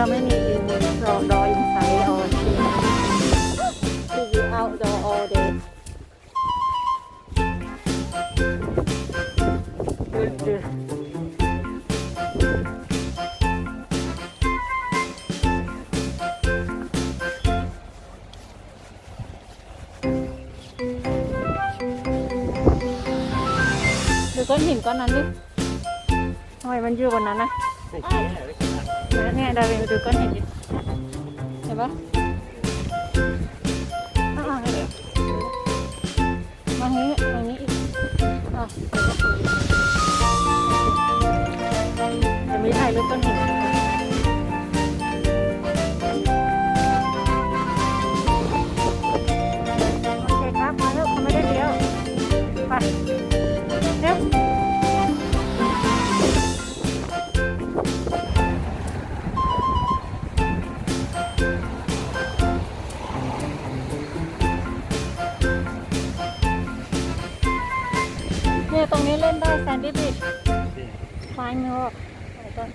เราไม่มีอินดอร์อินไซด์ นหินก้อนนั้นดิทำไมมันอยู่บนนั้นนะเนี่ยดาวินไปดูก้อนหินดิเห็นปะมานี้อีกจะมีถ่ายรูปก้อนหินโอเคครับมาแล้วเขาไม่ได้เลี้ยวไปเร็วเนี่ยตรงนี้เล่นได้แซนดี้บีชคลายมือออกไปก่อน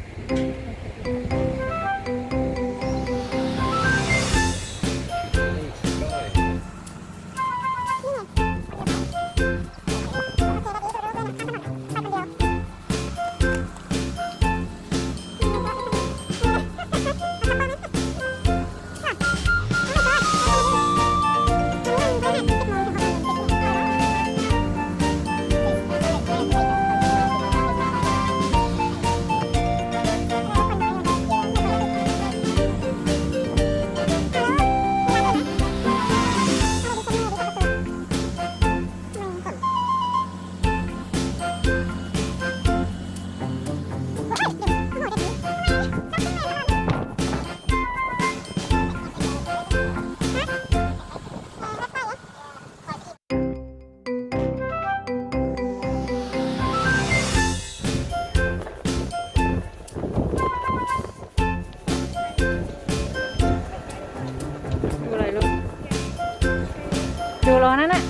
ดูร้อนนั่นแหละ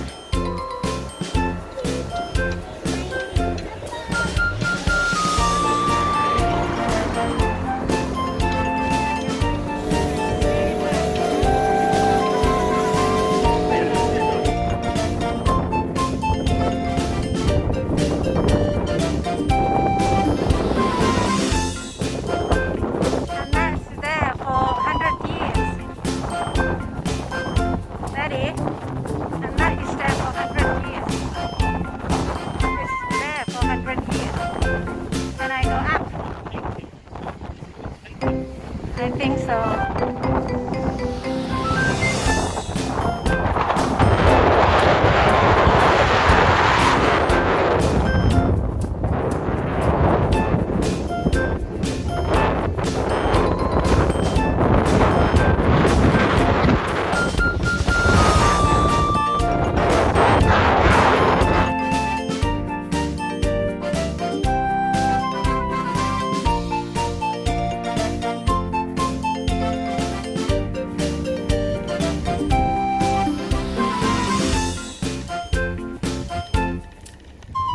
I think so.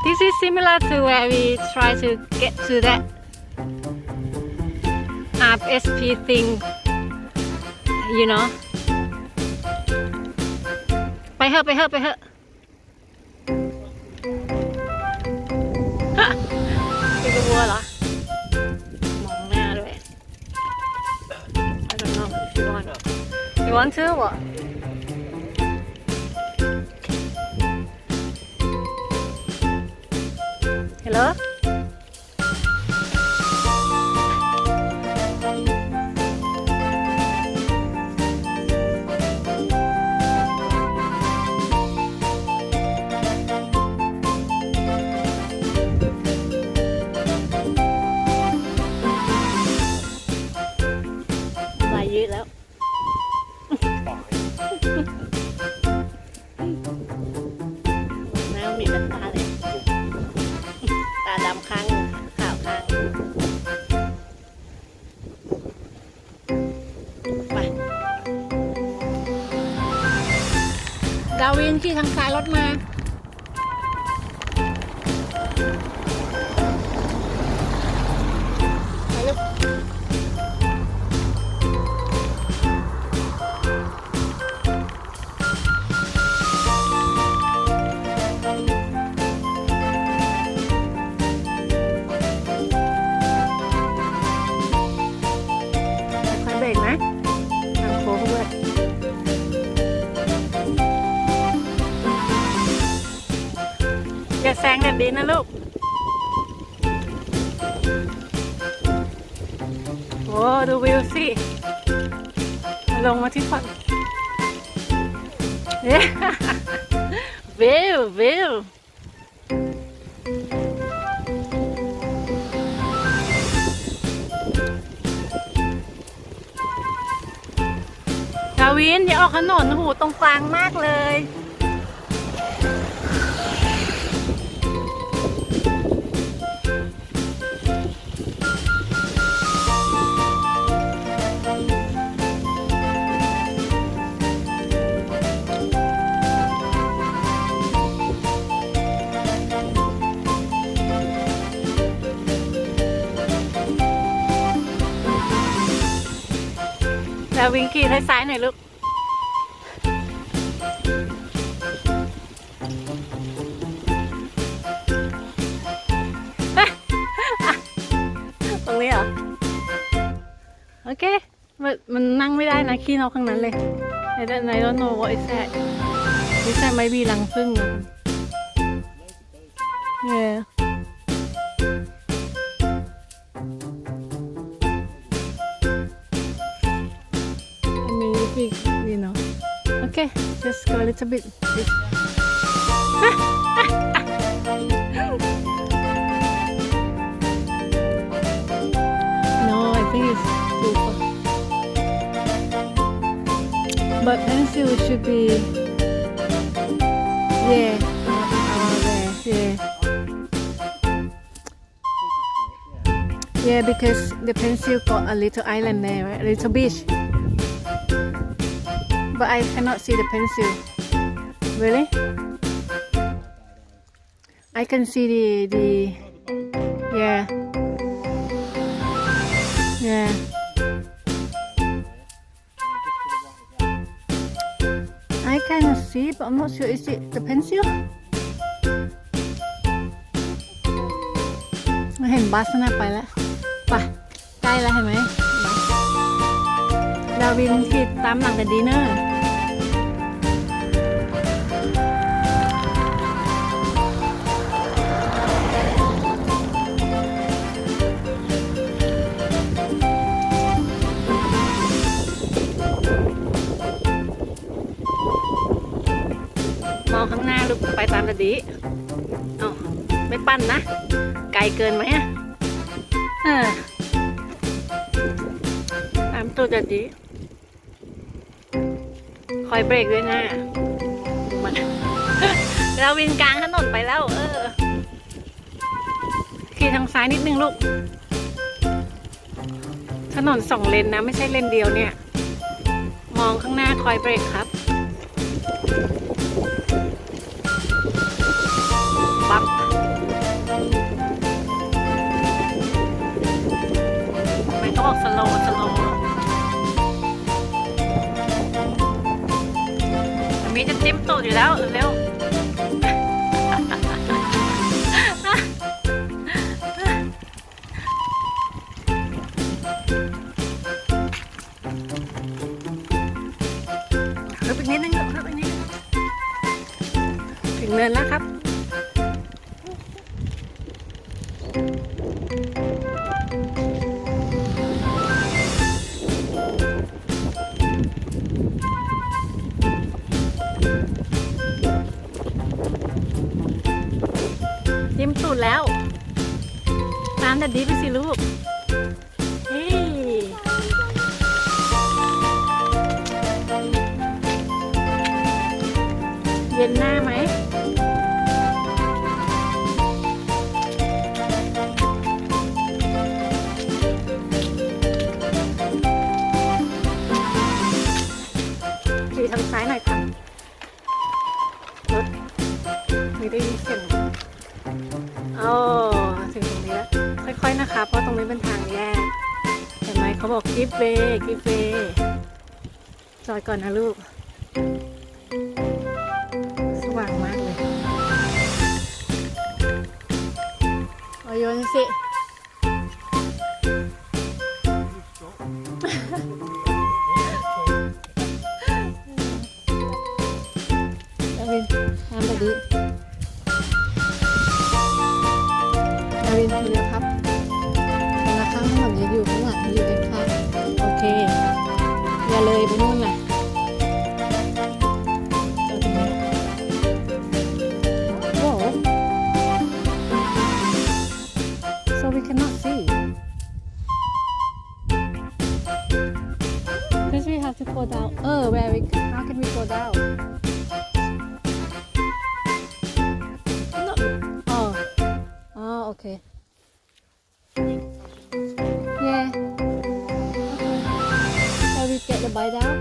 This is similar to where we try to get to that RSP thing, you know. ไปเถอะเป็นกระบัวเหรอมองหน้าด้วย I don't know if you want. You want to what? Hello? Bài dữ lắm. น้ำมีเป็นตาเลยตาดำข้างขาวข้างไปดาวินขี่ทางซ้ายรถมาไปลูกเบรกนะทางโค้งด้วยอย่าแซงแบบนี้นะลูก อ้ดูวิวสิลงมาที่ฝั่งวิวดาวินอย่าออกถนนหูตรงกลางมากเลยดาวินขี่ซ้ายๆหน่อยลูกตรงนี้เหรอโอเคมันนั่งไม่ได้นะขี้นกข้างนั้นเลยในรถโนวไอ้แซ่ที่แซ่ไม่มีรังผึ้งเนี่ยyou know. Okay, just go a little bit. No, I think it's too far. But pencil should be, yeah, there, yeah, because the pencil got a little island there, right? A little beach.But I cannot see the pencil. Really? I can see the yeah. Yeah. I kind of see, but I'm not sure. Is it the pencil? เห็นบัสน่ะไปแล้วไปใกล้แล้วเห็นไหมดาวินขี่ตามหลังแต่ดีเนอร์มองข้างหน้าลูกไปตามแต่ดีเอาไม่ปั้นนะไกลเกินไหมอ่ะตามตัวแต่ดีคอยเบรกด้วยนะมันเราวินกลางถนนไปแล้วขี่ทางซ้ายนิดนึงลูกถนน2 เลนนะไม่ใช่เลนเดียวเนี่ยมองข้างหน้าคอยเบรกครับปั๊บไม่ต้องออกสโลว์มีจะจิ้มตูดอยู่แล้วเร็วเพิ่มอีกนิดนึงถึงเนินแล้วครับจิ้มตูดแล้วตามแต่ดีไปสิลูกเฮ้ยเย็นหน้าไหมขี่ทางซ้ายหน่อยค่ะรถไม่ได้ยินเสียงโอ้ถึงตรงนี้แล้วค่อยๆนะคะเพราะตรงนี้เป็นทางแยกเห็นไหมเขาบอกกิฟเวจอดก่อนนะลูกสว่างมากเลยเอาโยนสิดาวินทำแบบนี้ดาวินเร็วครับแต่ละข้างถนนจะอยู่ข้างหลังอยู่ด้านข้าง นู่นน่ะโอ้ so we cannot see because we have to go down where we how can we go down no oh okay yeah shall we get the bike down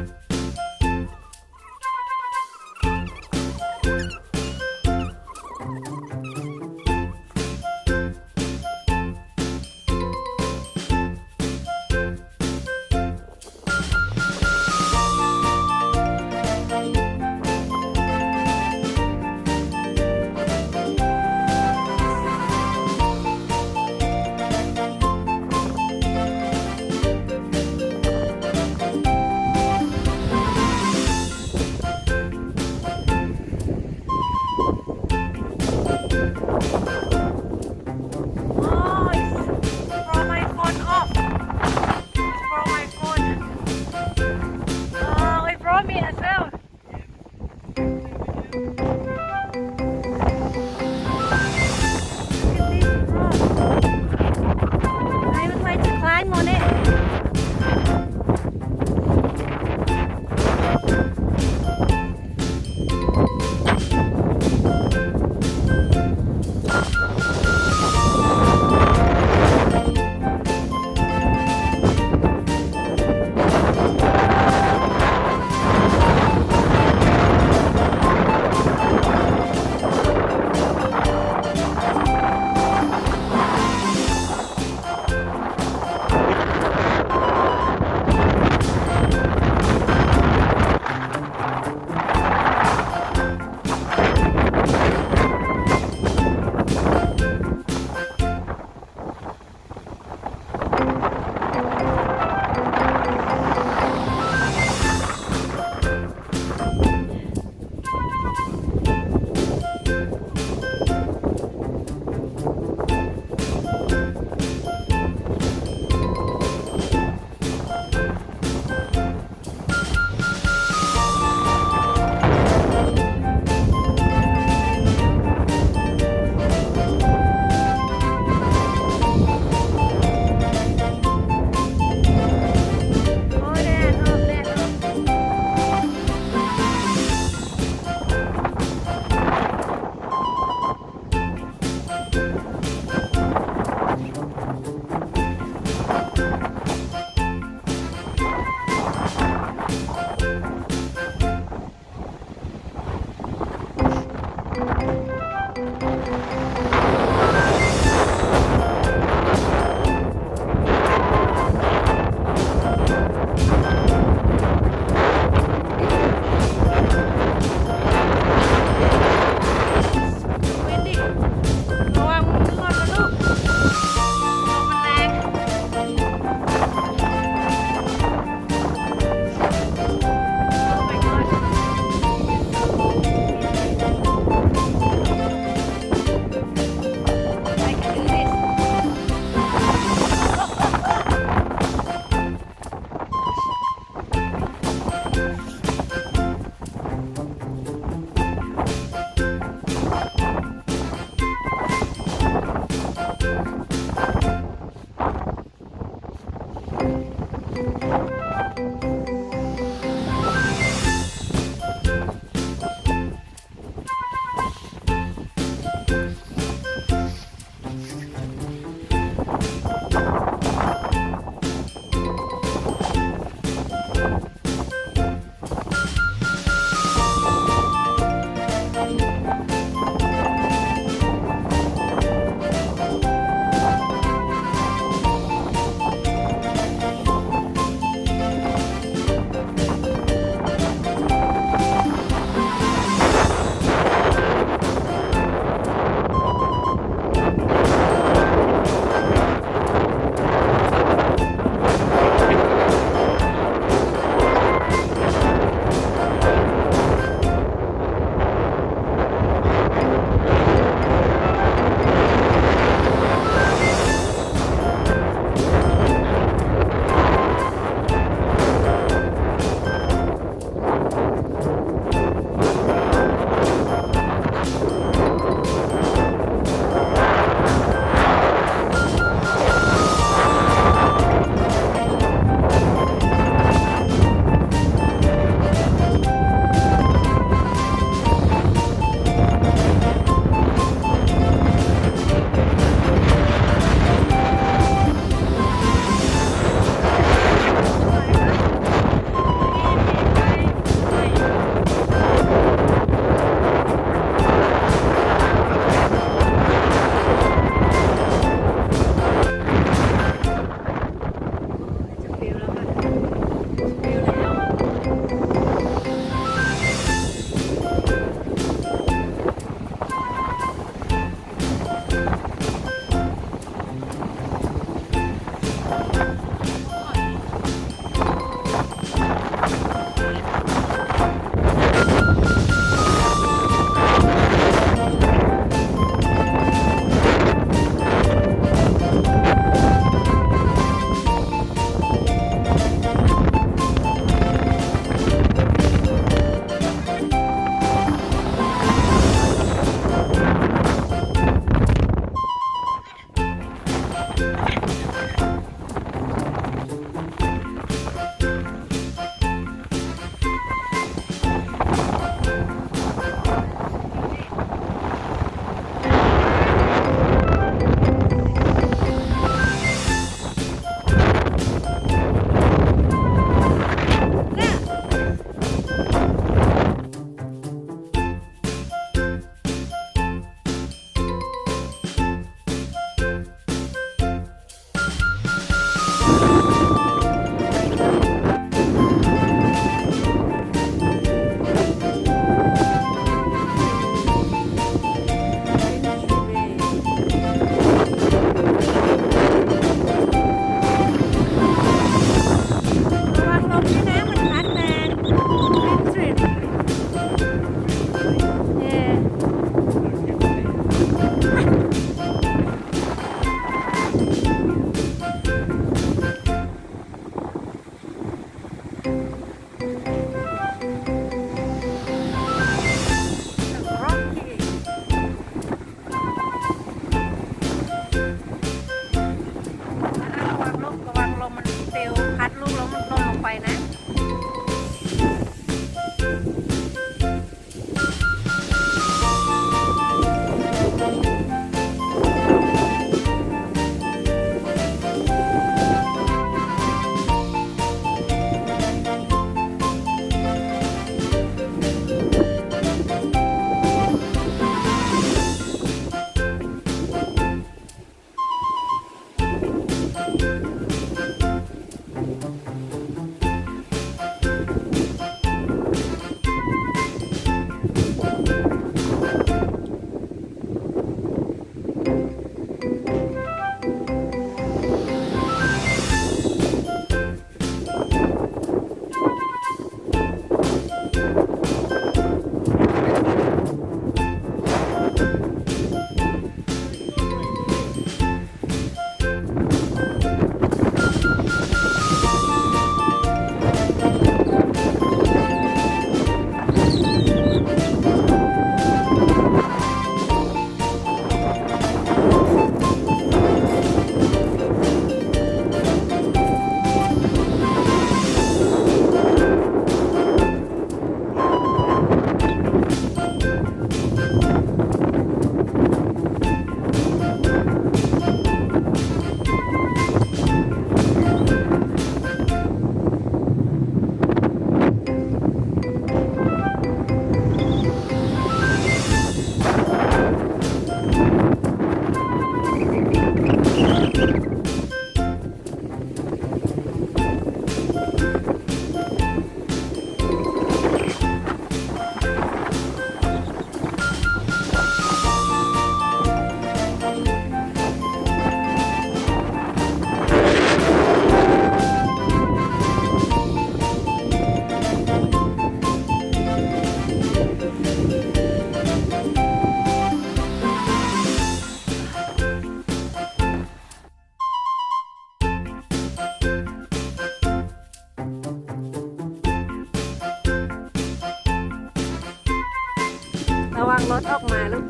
ระวังรถออกมาลูก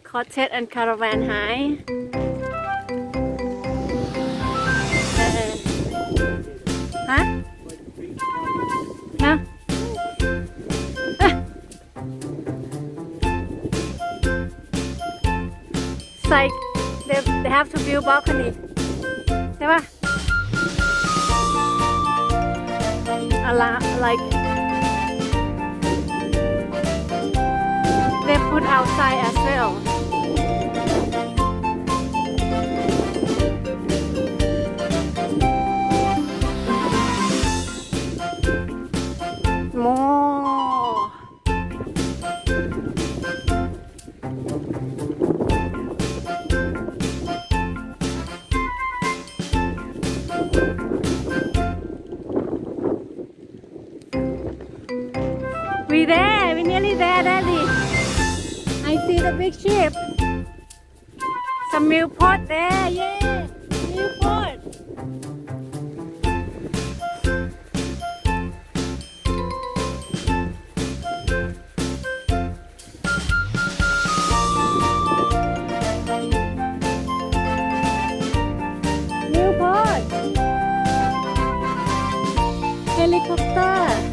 Cottage and Caravan หายฮะนะ It's like they have to build balcony ใช่ปะlike they put outside as well โม We there, we nearly there, Daddy. I see the big ship. Some Millport there, yeah, Millport. Millport. Helicopter.